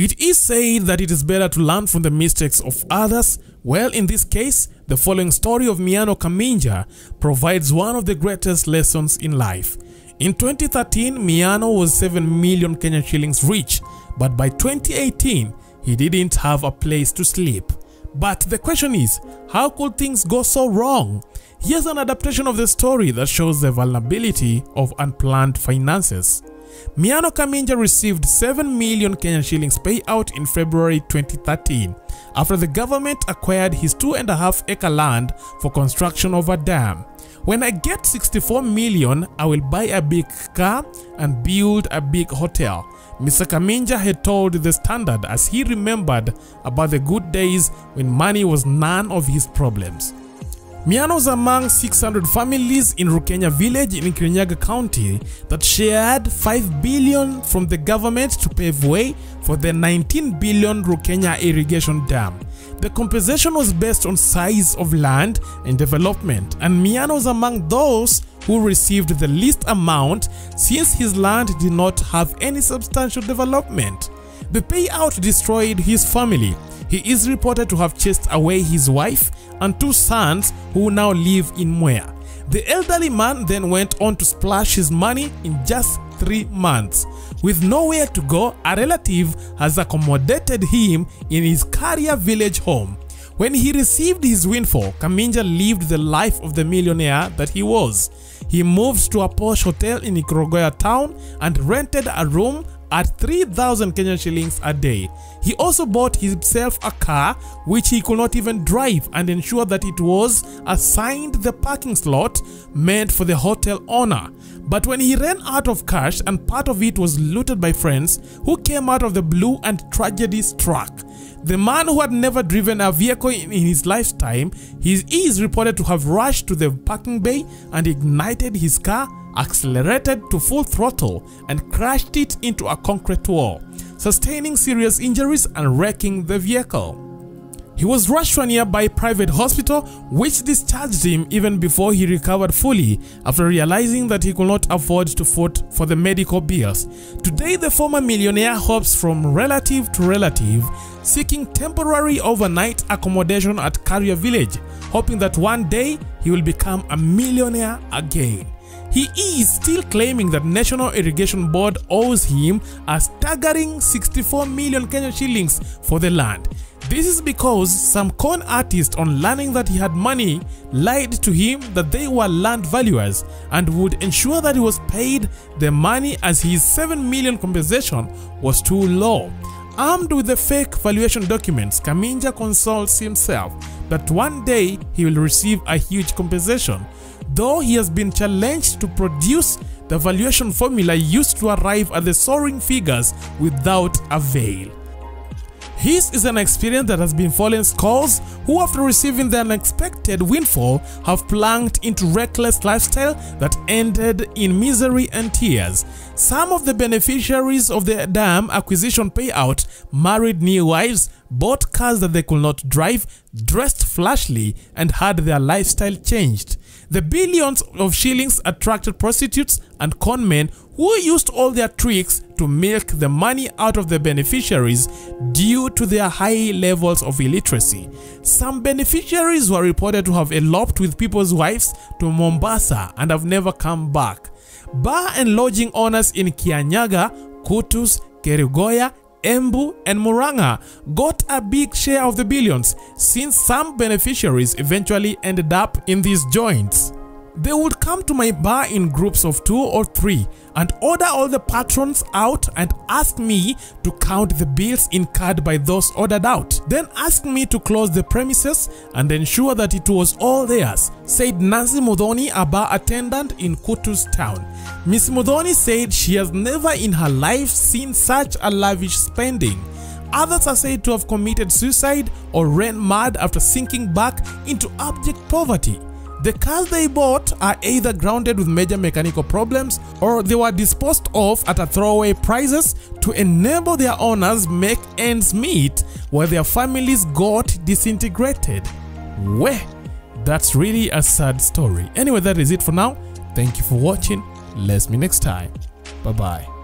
It is said that it is better to learn from the mistakes of others. Well, in this case, the following story of Miano Kaminja provides one of the greatest lessons in life. In 2013, Miano was 7 million Kenyan shillings rich, but by 2018, he didn't have a place to sleep. But the question is, how could things go so wrong? Here's an adaptation of the story that shows the vulnerability of unplanned finances. Miano Kaminja received 7 million Kenyan shillings payout in February 2013 after the government acquired his 2.5-acre land for construction of a dam. When I get 64 million, I will buy a big car and build a big hotel, Mr. Kaminja had told The Standard as he remembered about the good days when money was none of his problems. Miano was among 600 families in Rukenya village in Kirinyaga County that shared 5 billion from the government to pave way for the 19 billion Rukenya irrigation dam. The compensation was based on size of land and development, and Miano was among those who received the least amount since his land did not have any substantial development. The payout destroyed his family. He is reported to have chased away his wife and 2 sons who now live in Mwea. The elderly man then went on to splash his money in just 3 months. With nowhere to go, a relative has accommodated him in his Karia village home. When he received his windfall, Kaminja lived the life of the millionaire that he was. He moved to a posh hotel in Ikorogoya town and rented a room at 3,000 Kenyan shillings a day. He also bought himself a car which he could not even drive and ensured that it was assigned the parking slot meant for the hotel owner. But when he ran out of cash and part of it was looted by friends who came out of the blue and tragedy struck. The man, who had never driven a vehicle in his lifetime, he is reported to have rushed to the parking bay and ignited his car, accelerated to full throttle and crashed it into a concrete wall, sustaining serious injuries and wrecking the vehicle. He was rushed to a nearby private hospital which discharged him even before he recovered fully after realizing that he could not afford to foot for the medical bills. Today, the former millionaire hops from relative to relative, seeking temporary overnight accommodation at Karia village, hoping that one day he will become a millionaire again. He is still claiming that National Irrigation Board owes him a staggering 64 million Kenyan shillings for the land. This is because some con artist, on learning that he had money, lied to him that they were land valuers and would ensure that he was paid the money as his 7 million compensation was too low. Armed with the fake valuation documents, Kaminja consoles himself that one day he will receive a huge compensation, though he has been challenged to produce the valuation formula used to arrive at the soaring figures without avail. His is an experience that has befallen scores who, after receiving the unexpected windfall, have plunged into reckless lifestyle that ended in misery and tears. Some of the beneficiaries of the dam acquisition payout married new wives, bought cars that they could not drive, dressed flashily, and had their lifestyle changed. The billions of shillings attracted prostitutes and conmen who used all their tricks to milk the money out of the beneficiaries due to their high levels of illiteracy. Some beneficiaries were reported to have eloped with people's wives to Mombasa and have never come back. Bar and lodging owners in Kianyaga, Kutus, Kerugoya, Embu and Muranga got a big share of the billions, since some beneficiaries eventually ended up in these joints. They would come to my bar in groups of 2 or 3 and order all the patrons out and ask me to count the bills incurred by those ordered out. Then ask me to close the premises and ensure that it was all theirs, said Nancy Mudhoni, a bar attendant in Kutus town. Miss Mudhoni said she has never in her life seen such a lavish spending. Others are said to have committed suicide or ran mad after sinking back into abject poverty. The cars they bought are either grounded with major mechanical problems or they were disposed of at a throwaway prices to enable their owners make ends meet while their families got disintegrated. Weh, that's really a sad story. Anyway, that is it for now. Thank you for watching. Let's meet next time. Bye bye.